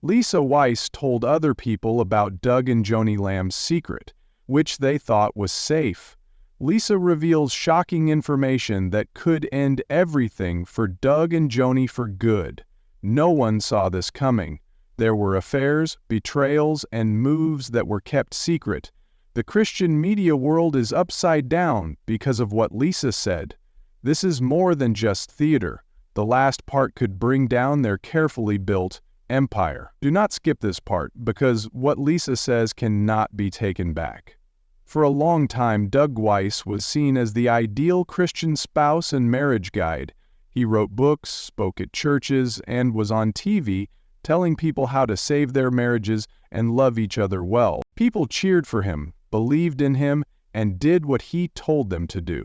Lisa Weiss told other people about Doug and Joni Lamb's secret, which they thought was safe. Lisa reveals shocking information that could end everything for Doug and Joni for good. No one saw this coming. There were affairs, betrayals, and moves that were kept secret. The Christian media world is upside down because of what Lisa said. This is more than just theater. The last part could bring down their carefully built empire. Do not skip this part, because what Lisa says cannot be taken back. For a long time, Doug Weiss was seen as the ideal Christian spouse and marriage guide. He wrote books, spoke at churches, and was on TV telling people how to save their marriages and love each other well. People cheered for him, believed in him, and did what he told them to do.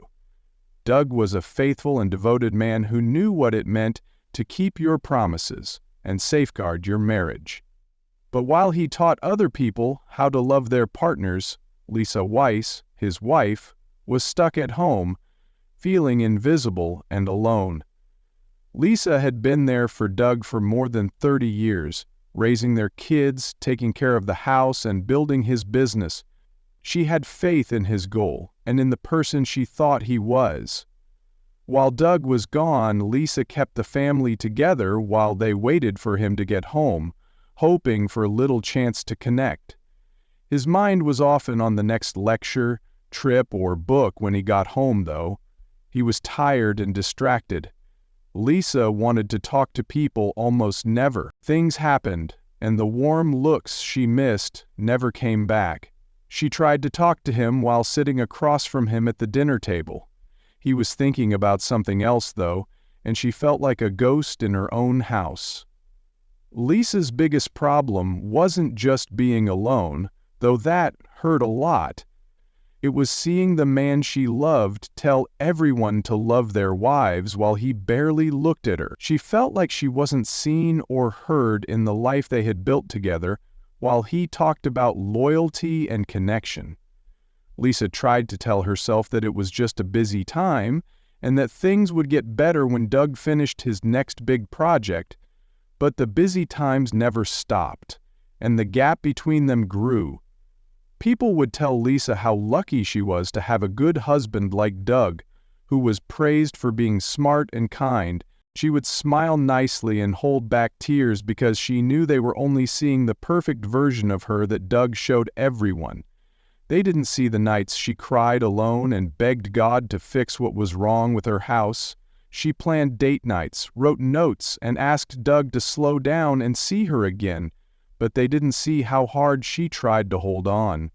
Doug was a faithful and devoted man who knew what it meant to keep your promises and safeguard your marriage. But while he taught other people how to love their partners, Lisa Weiss, his wife, was stuck at home, feeling invisible and alone. Lisa had been there for Doug for more than 30 years, raising their kids, taking care of the house, and building his business. She had faith in his goal and in the person she thought he was. While Doug was gone, Lisa kept the family together while they waited for him to get home, hoping for a little chance to connect. His mind was often on the next lecture, trip, or book when he got home, though. He was tired and distracted. Lisa wanted to talk to people almost never. Things happened, and the warm looks she missed never came back. She tried to talk to him while sitting across from him at the dinner table. He was thinking about something else, though, and she felt like a ghost in her own house. Lisa's biggest problem wasn't just being alone, though that hurt a lot. It was seeing the man she loved tell everyone to love their wives while he barely looked at her. She felt like she wasn't seen or heard in the life they had built together, while he talked about loyalty and connection. Lisa tried to tell herself that it was just a busy time and that things would get better when Doug finished his next big project, but the busy times never stopped, and the gap between them grew. People would tell Lisa how lucky she was to have a good husband like Doug, who was praised for being smart and kind. She would smile nicely and hold back tears because she knew they were only seeing the perfect version of her that Doug showed everyone. They didn't see the nights she cried alone and begged God to fix what was wrong with her house. She planned date nights, wrote notes, and asked Doug to slow down and see her again, but they didn't see how hard she tried to hold on.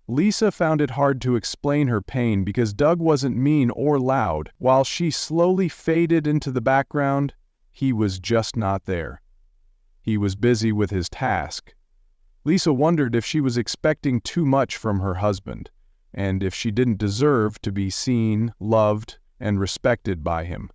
Lisa found it hard to explain her pain because Doug wasn't mean or loud. While she slowly faded into the background, he was just not there. He was busy with his task. Lisa wondered if she was expecting too much from her husband, and if she didn't deserve to be seen, loved, and respected by him.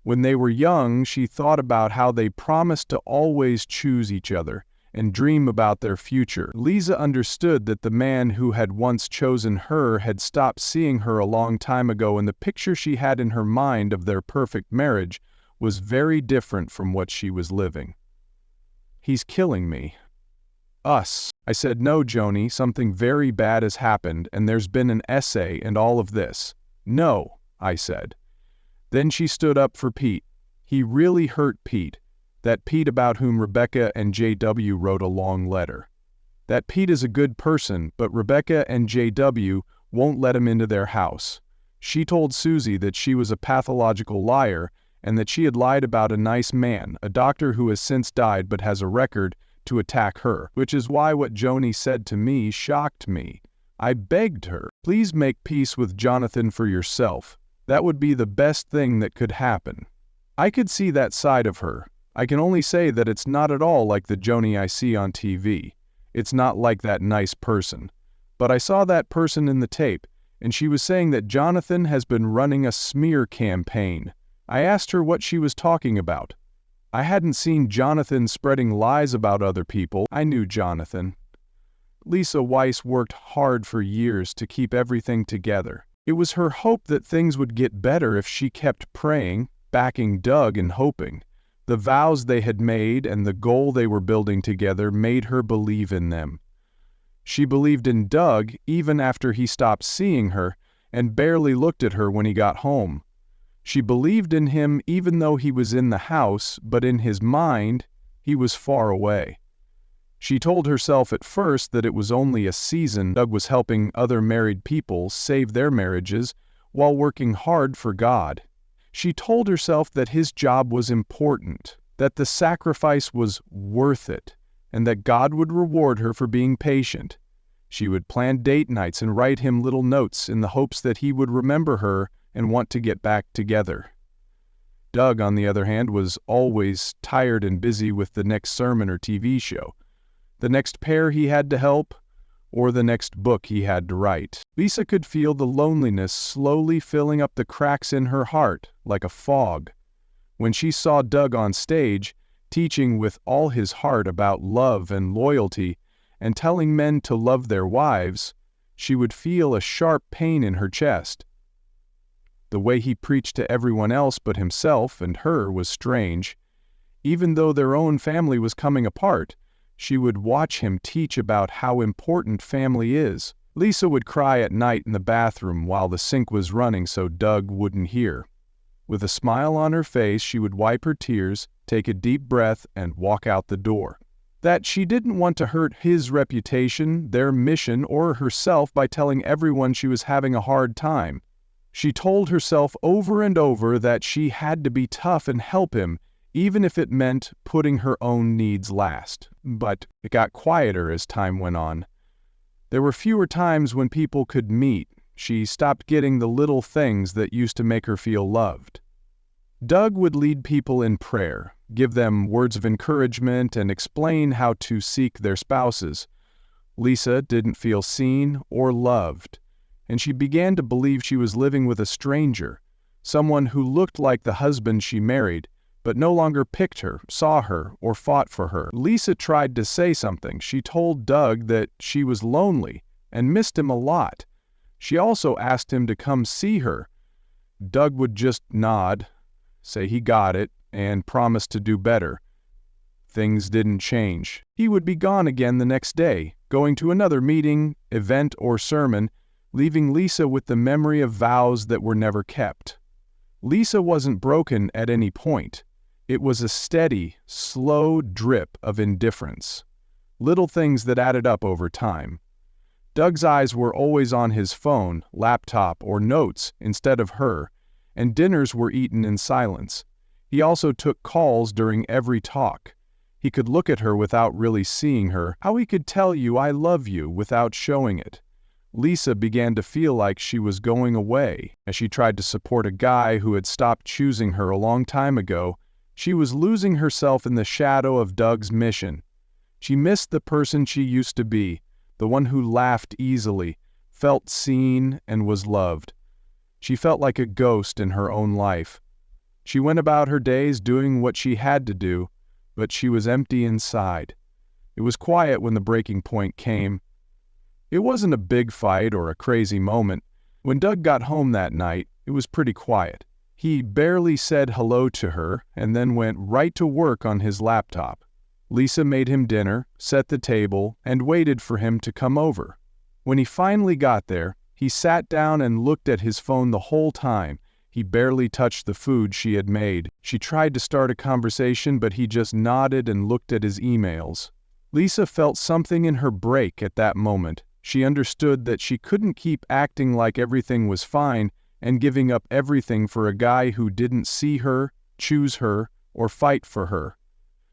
When they were young, she thought about how they promised to always choose each other and dream about their future. Lisa understood that the man who had once chosen her had stopped seeing her a long time ago, and the picture she had in her mind of their perfect marriage was very different from what she was living. "He's killing me." "Us." I said, "No, Joni, something very bad has happened, and there's been an essay and all of this." "No," I said. Then she stood up for Pete. He really hurt Pete. That Pete about whom Rebecca and JW wrote a long letter. That Pete is a good person, but Rebecca and JW won't let him into their house. She told Susie that she was a pathological liar and that she had lied about a nice man, a doctor who has since died but has a record, to attack her, which is why what Joni said to me shocked me. I begged her, "Please make peace with Jonathan for yourself. That would be the best thing that could happen." I could see that side of her. I can only say that it's not at all like the Joni I see on TV. It's not like that nice person. But I saw that person in the tape, and she was saying that Jonathan has been running a smear campaign. I asked her what she was talking about. I hadn't seen Jonathan spreading lies about other people. I knew Jonathan. Lisa Weiss worked hard for years to keep everything together. It was her hope that things would get better if she kept praying, backing Doug, and hoping. The vows they had made and the goal they were building together made her believe in them. She believed in Doug even after he stopped seeing her and barely looked at her when he got home. She believed in him even though he was in the house, but in his mind, he was far away. She told herself at first that it was only a season. Doug was helping other married people save their marriages while working hard for God. She told herself that his job was important, that the sacrifice was worth it, and that God would reward her for being patient. She would plan date nights and write him little notes in the hopes that he would remember her and want to get back together. Doug, on the other hand, was always tired and busy with the next sermon or TV show, the next pair he had to help, or the next book he had to write. Lisa could feel the loneliness slowly filling up the cracks in her heart like a fog. When she saw Doug on stage, teaching with all his heart about love and loyalty and telling men to love their wives, she would feel a sharp pain in her chest. The way he preached to everyone else but himself and her was strange. Even though their own family was coming apart, she would watch him teach about how important family is. Lisa would cry at night in the bathroom while the sink was running so Doug wouldn't hear. With a smile on her face, she would wipe her tears, take a deep breath, and walk out the door. That she didn't want to hurt his reputation, their mission, or herself by telling everyone she was having a hard time. She told herself over and over that she had to be tough and help him, even if it meant putting her own needs last. But it got quieter as time went on. There were fewer times when people could meet. She stopped getting the little things that used to make her feel loved. Doug would lead people in prayer, give them words of encouragement, and explain how to seek their spouses. Lisa didn't feel seen or loved, and she began to believe she was living with a stranger, someone who looked like the husband she married, but no longer picked her, saw her, or fought for her. Lisa tried to say something. She told Doug that she was lonely and missed him a lot. She also asked him to come see her. Doug would just nod, say he got it, and promise to do better. Things didn't change. He would be gone again the next day, going to another meeting, event, or sermon, leaving Lisa with the memory of vows that were never kept. Lisa wasn't broken at any point. It was a steady, slow drip of indifference. Little things that added up over time. Doug's eyes were always on his phone, laptop, or notes instead of her, and dinners were eaten in silence. He also took calls during every talk. He could look at her without really seeing her, how he could tell you "I love you" without showing it. Lisa began to feel like she was going away. As she tried to support a guy who had stopped choosing her a long time ago, she was losing herself in the shadow of Doug's mission. She missed the person she used to be, the one who laughed easily, felt seen, and was loved. She felt like a ghost in her own life. She went about her days doing what she had to do, but she was empty inside. It was quiet when the breaking point came. It wasn't a big fight or a crazy moment. When Doug got home that night, it was pretty quiet. He barely said hello to her and then went right to work on his laptop. Lisa made him dinner, set the table, and waited for him to come over. When he finally got there, he sat down and looked at his phone the whole time. He barely touched the food she had made. She tried to start a conversation, but he just nodded and looked at his emails. Lisa felt something in her break at that moment. She understood that she couldn't keep acting like everything was fine and giving up everything for a guy who didn't see her, choose her, or fight for her.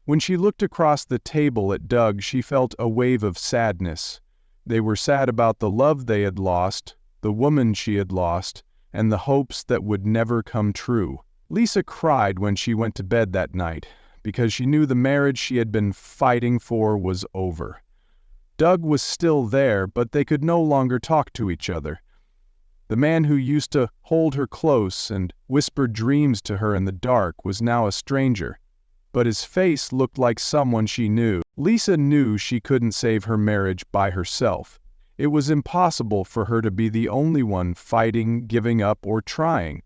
When she looked across the table at Doug, she felt a wave of sadness. They were sad about the love they had lost, the woman she had lost, and the hopes that would never come true. Lisa cried when she went to bed that night, because she knew the marriage she had been fighting for was over. Doug was still there, but they could no longer talk to each other. The man who used to hold her close and whisper dreams to her in the dark was now a stranger, but his face looked like someone she knew. Lisa knew she couldn't save her marriage by herself. It was impossible for her to be the only one fighting, giving up, or trying.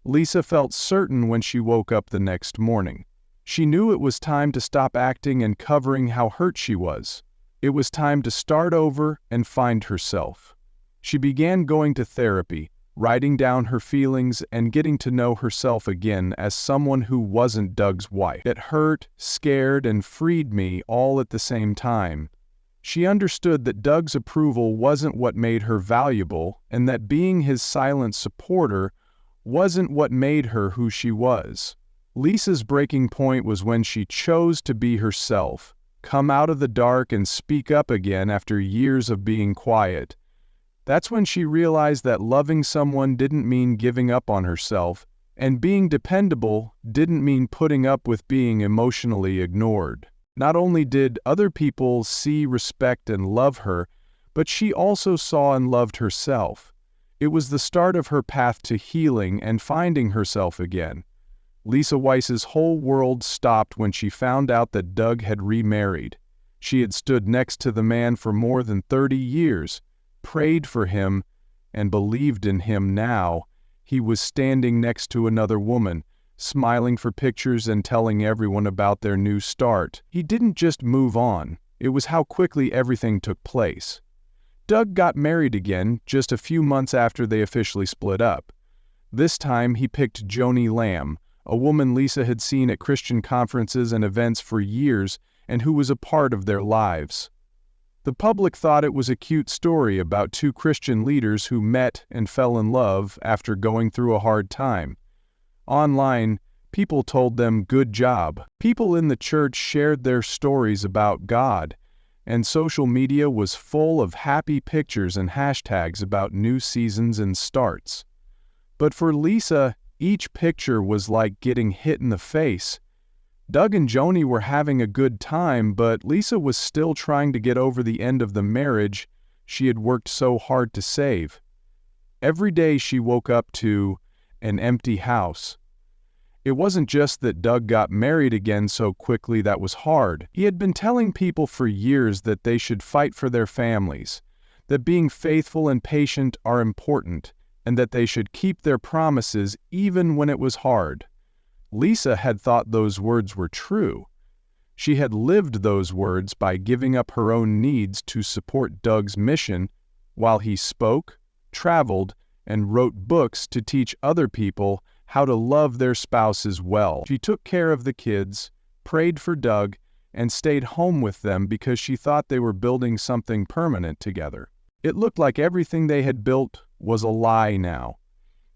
Lisa felt certain when she woke up the next morning. She knew it was time to stop acting and covering how hurt she was. It was time to start over and find herself. She began going to therapy, writing down her feelings and getting to know herself again as someone who wasn't Doug's wife. It hurt, scared, and freed me all at the same time. She understood that Doug's approval wasn't what made her valuable, and that being his silent supporter wasn't what made her who she was. Lisa's breaking point was when she chose to be herself, come out of the dark and speak up again after years of being quiet. That's when she realized that loving someone didn't mean giving up on herself, and being dependable didn't mean putting up with being emotionally ignored. Not only did other people see, respect, and love her, but she also saw and loved herself. It was the start of her path to healing and finding herself again. Lisa Weiss's whole world stopped when she found out that Doug had remarried. She had stood next to the man for more than 30 years, prayed for him, and believed in him. Now he was standing next to another woman, smiling for pictures and telling everyone about their new start. He didn't just move on, it was how quickly everything took place. Doug got married again just a few months after they officially split up. This time he picked Joni Lamb, a woman Lisa had seen at Christian conferences and events for years and who was a part of their lives. The public thought it was a cute story about two Christian leaders who met and fell in love after going through a hard time. Online, people told them good job. People in the church shared their stories about God, and social media was full of happy pictures and hashtags about new seasons and starts. But for Lisa, each picture was like getting hit in the face. Doug and Joni were having a good time, but Lisa was still trying to get over the end of the marriage she had worked so hard to save. Every day she woke up to an empty house. It wasn't just that Doug got married again so quickly that was hard. He had been telling people for years that they should fight for their families, that being faithful and patient are important, and that they should keep their promises even when it was hard. Lisa had thought those words were true. She had lived those words by giving up her own needs to support Doug's mission while he spoke, traveled, and wrote books to teach other people how to love their spouses well. She took care of the kids, prayed for Doug, and stayed home with them because she thought they were building something permanent together. It looked like everything they had built was a lie now.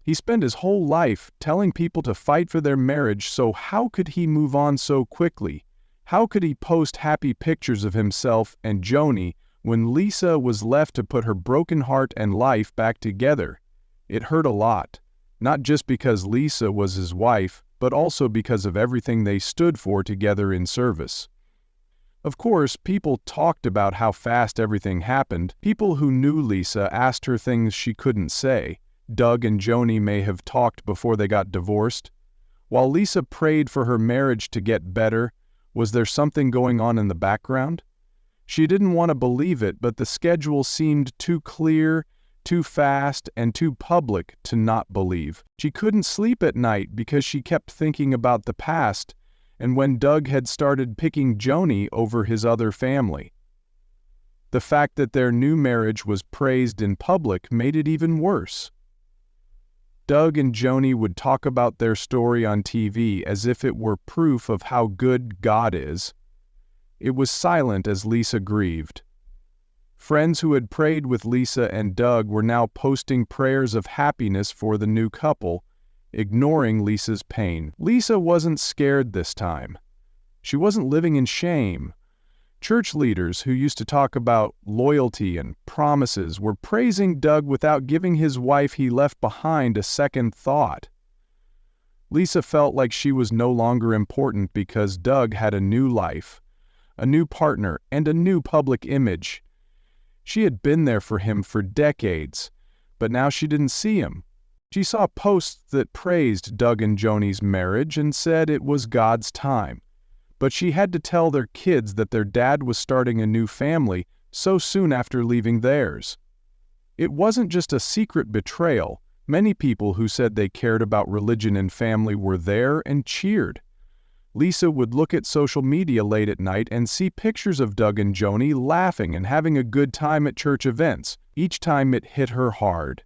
He spent his whole life telling people to fight for their marriage, so how could he move on so quickly? How could he post happy pictures of himself and Joni when Lisa was left to put her broken heart and life back together? It hurt a lot. Not just because Lisa was his wife, but also because of everything they stood for together in service. Of course, people talked about how fast everything happened. People who knew Lisa asked her things she couldn't say. Doug and Joni may have talked before they got divorced. While Lisa prayed for her marriage to get better, was there something going on in the background? She didn't want to believe it, but the schedule seemed too clear, too fast, and too public to not believe. She couldn't sleep at night because she kept thinking about the past and when Doug had started picking Joni over his other family. The fact that their new marriage was praised in public made it even worse. Doug and Joni would talk about their story on TV as if it were proof of how good God is. It was silent as Lisa grieved. Friends who had prayed with Lisa and Doug were now posting prayers of happiness for the new couple, ignoring Lisa's pain. Lisa wasn't scared this time. She wasn't living in shame. Church leaders who used to talk about loyalty and promises were praising Doug without giving his wife he left behind a second thought. Lisa felt like she was no longer important because Doug had a new life, a new partner, and a new public image. She had been there for him for decades, but now she didn't see him. She saw posts that praised Doug and Joni's marriage and said it was God's time. But she had to tell their kids that their dad was starting a new family so soon after leaving theirs. It wasn't just a secret betrayal. Many people who said they cared about religion and family were there and cheered. Lisa would look at social media late at night and see pictures of Doug and Joni laughing and having a good time at church events. Each time it hit her hard.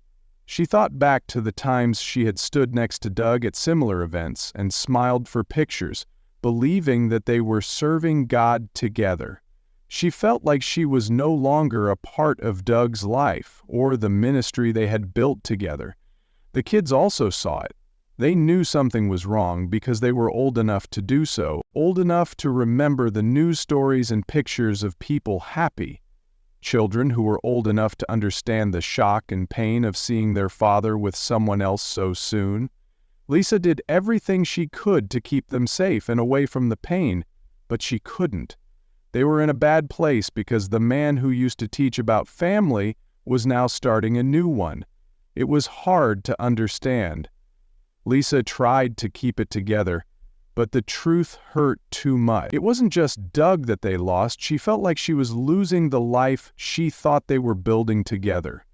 She thought back to the times she had stood next to Doug at similar events and smiled for pictures, believing that they were serving God together. She felt like she was no longer a part of Doug's life or the ministry they had built together. The kids also saw it. They knew something was wrong because they were old enough to do so, old enough to remember the news stories and pictures of people happy. Children who were old enough to understand the shock and pain of seeing their father with someone else so soon. Lisa did everything she could to keep them safe and away from the pain, but she couldn't. They were in a bad place because the man who used to teach about family was now starting a new one. It was hard to understand. Lisa tried to keep it together, but the truth hurt too much. It wasn't just Doug that they lost. She felt like she was losing the life she thought they were building together.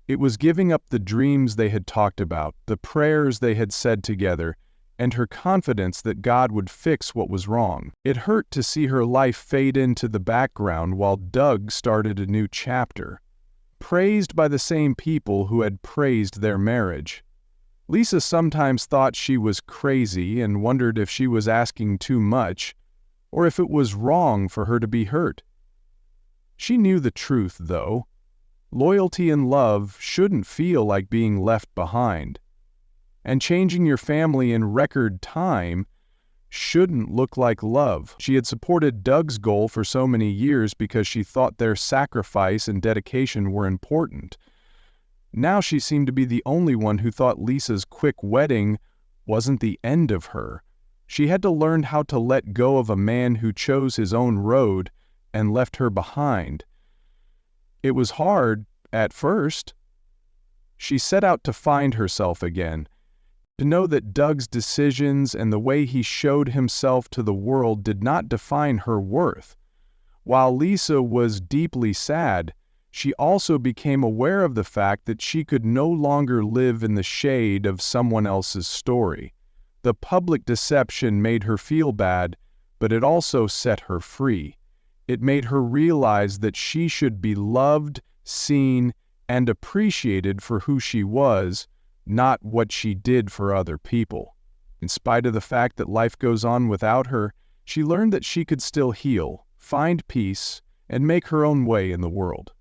It was giving up the dreams they had talked about, the prayers they had said together, and her confidence that God would fix what was wrong. It hurt to see her life fade into the background while Doug started a new chapter, praised by the same people who had praised their marriage. Lisa sometimes thought she was crazy and wondered if she was asking too much, or if it was wrong for her to be hurt. She knew the truth, though. Loyalty and love shouldn't feel like being left behind. And changing your family in record time shouldn't look like love. She had supported Doug's goal for so many years because she thought their sacrifice and dedication were important. Now she seemed to be the only one who thought Lisa's quick wedding wasn't the end of her. She had to learn how to let go of a man who chose his own road and left her behind. It was hard at first. She set out to find herself again, to know that Doug's decisions and the way he showed himself to the world did not define her worth. While Lisa was deeply sad, she also became aware of the fact that she could no longer live in the shade of someone else's story. The public deception made her feel bad, but it also set her free. It made her realize that she should be loved, seen, and appreciated for who she was, not what she did for other people. In spite of the fact that life goes on without her, she learned that she could still heal, find peace, and make her own way in the world.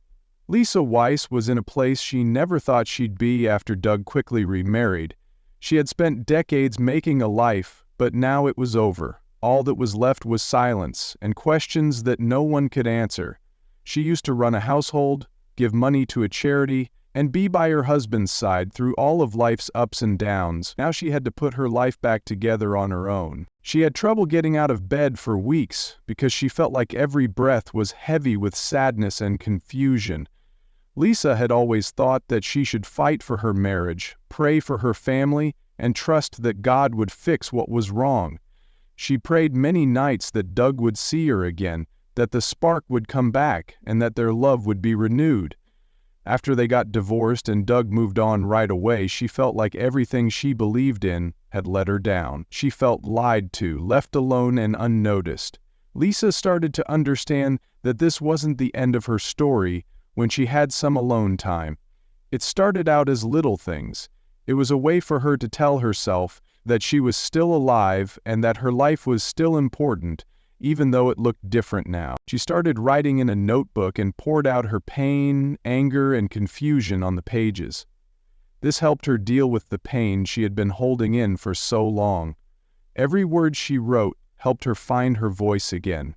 Lisa Weiss was in a place she never thought she'd be after Doug quickly remarried. She had spent decades making a life, but now it was over. All that was left was silence and questions that no one could answer. She used to run a household, give money to a charity, and be by her husband's side through all of life's ups and downs. Now she had to put her life back together on her own. She had trouble getting out of bed for weeks because she felt like every breath was heavy with sadness and confusion. Lisa had always thought that she should fight for her marriage, pray for her family, and trust that God would fix what was wrong. She prayed many nights that Doug would see her again, that the spark would come back, and that their love would be renewed. After they got divorced and Doug moved on right away, she felt like everything she believed in had let her down. She felt lied to, left alone and unnoticed. Lisa started to understand that this wasn't the end of her story when she had some alone time. It started out as little things. It was a way for her to tell herself that she was still alive and that her life was still important, even though it looked different now. She started writing in a notebook and poured out her pain, anger, and confusion on the pages. This helped her deal with the pain she had been holding in for so long. Every word she wrote helped her find her voice again,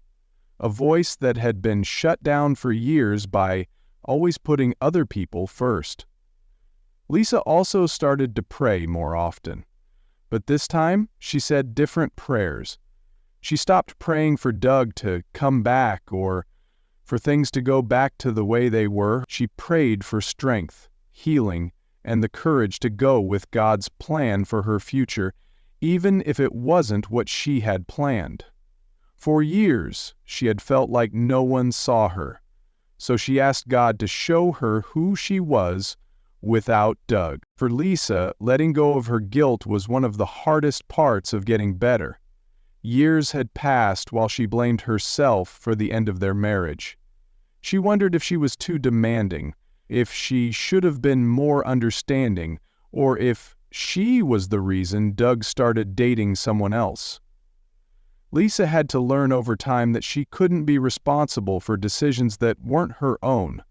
a voice that had been shut down for years by always putting other people first. Lisa also started to pray more often, but this time she said different prayers. She stopped praying for Doug to come back or for things to go back to the way they were. She prayed for strength, healing, and the courage to go with God's plan for her future, even if it wasn't what she had planned. For years, she had felt like no one saw her, so she asked God to show her who she was without Doug. For Lisa, letting go of her guilt was one of the hardest parts of getting better. Years had passed while she blamed herself for the end of their marriage. She wondered if she was too demanding, if she should have been more understanding, or if she was the reason Doug started dating someone else. Lisa had to learn over time that she couldn't be responsible for decisions that weren't her own.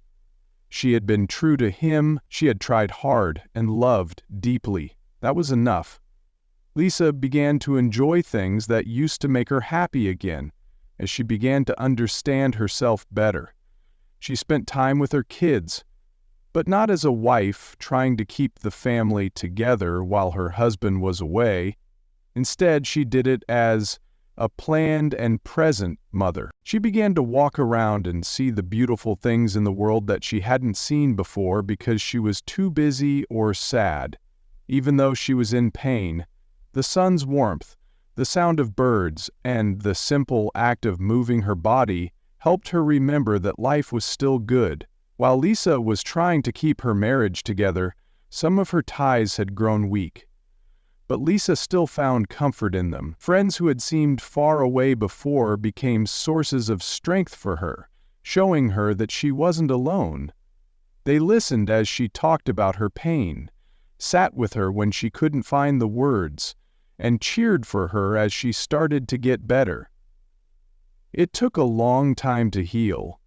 She had been true to him, she had tried hard and loved deeply. That was enough. Lisa began to enjoy things that used to make her happy again, as she began to understand herself better. She spent time with her kids, but not as a wife trying to keep the family together while her husband was away. Instead, she did it as a planned and present mother. She began to walk around and see the beautiful things in the world that she hadn't seen before because she was too busy or sad. Even though she was in pain, the sun's warmth, the sound of birds, and the simple act of moving her body helped her remember that life was still good. While Lisa was trying to keep her marriage together, some of her ties had grown weak. But Lisa still found comfort in them. Friends who had seemed far away before became sources of strength for her, showing her that she wasn't alone. They listened as she talked about her pain, sat with her when she couldn't find the words, and cheered for her as she started to get better. It took a long time to heal.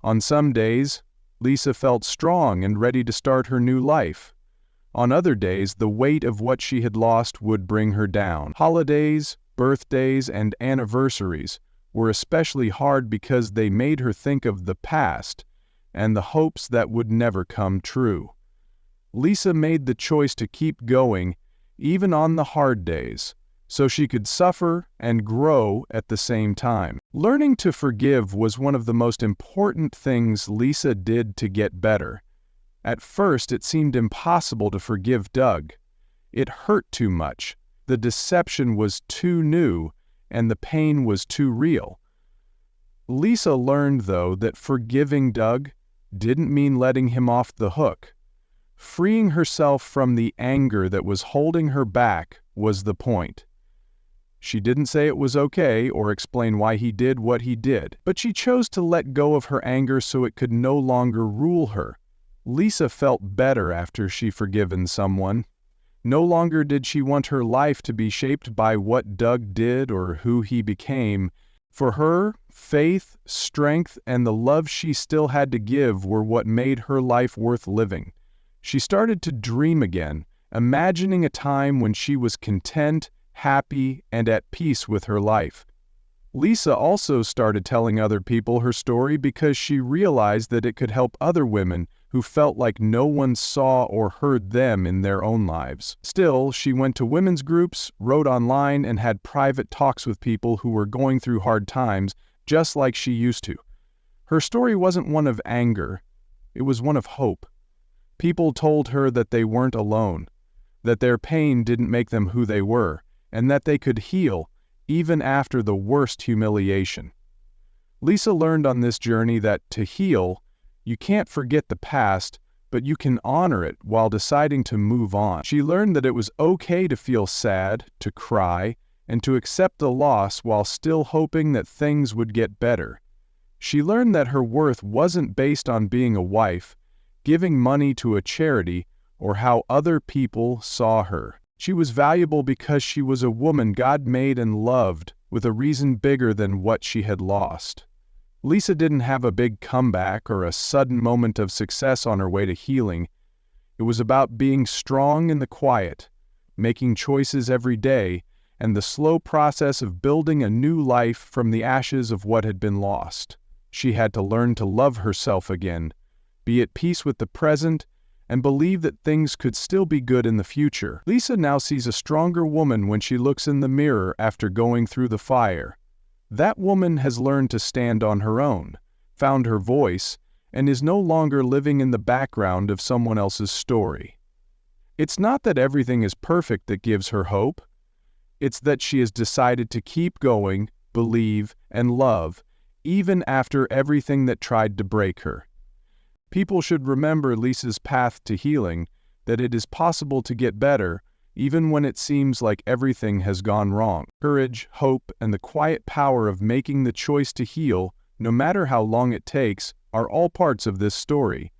On some days, Lisa felt strong and ready to start her new life. On other days, the weight of what she had lost would bring her down. Holidays, birthdays, and anniversaries were especially hard because they made her think of the past and the hopes that would never come true. Lisa made the choice to keep going, even on the hard days, so she could suffer and grow at the same time. Learning to forgive was one of the most important things Lisa did to get better. At first, it seemed impossible to forgive Doug. It hurt too much. The deception was too new, and the pain was too real. Lisa learned, though, that forgiving Doug didn't mean letting him off the hook. Freeing herself from the anger that was holding her back was the point. She didn't say it was okay or explain why he did what he did, but she chose to let go of her anger so it could no longer rule her. Lisa felt better after she forgiven someone. No longer did she want her life to be shaped by what Doug did or who he became. For her, faith, strength, and the love she still had to give were what made her life worth living. She started to dream again, imagining a time when she was content, happy, and at peace with her life. Lisa also started telling other people her story because she realized that it could help other women who felt like no one saw or heard them in their own lives. Still, she went to women's groups, wrote online, and had private talks with people who were going through hard times, just like she used to. Her story wasn't one of anger, it was one of hope. People told her that they weren't alone, that their pain didn't make them who they were, and that they could heal even after the worst humiliation. Lisa learned on this journey that to heal, you can't forget the past, but you can honor it while deciding to move on. She learned that it was okay to feel sad, to cry, and to accept the loss while still hoping that things would get better. She learned that her worth wasn't based on being a wife, giving money to a charity, or how other people saw her. She was valuable because she was a woman God made and loved, with a reason bigger than what she had lost. Lisa didn't have a big comeback or a sudden moment of success on her way to healing. It was about being strong in the quiet, making choices every day, and the slow process of building a new life from the ashes of what had been lost. She had to learn to love herself again, be at peace with the present, and believe that things could still be good in the future. Lisa now sees a stronger woman when she looks in the mirror after going through the fire. That woman has learned to stand on her own, found her voice, and is no longer living in the background of someone else's story. It's not that everything is perfect that gives her hope. It's that she has decided to keep going, believe, and love, even after everything that tried to break her. People should remember Lisa's path to healing, that it is possible to get better, even when it seems like everything has gone wrong. Courage, hope, and the quiet power of making the choice to heal, no matter how long it takes, are all parts of this story.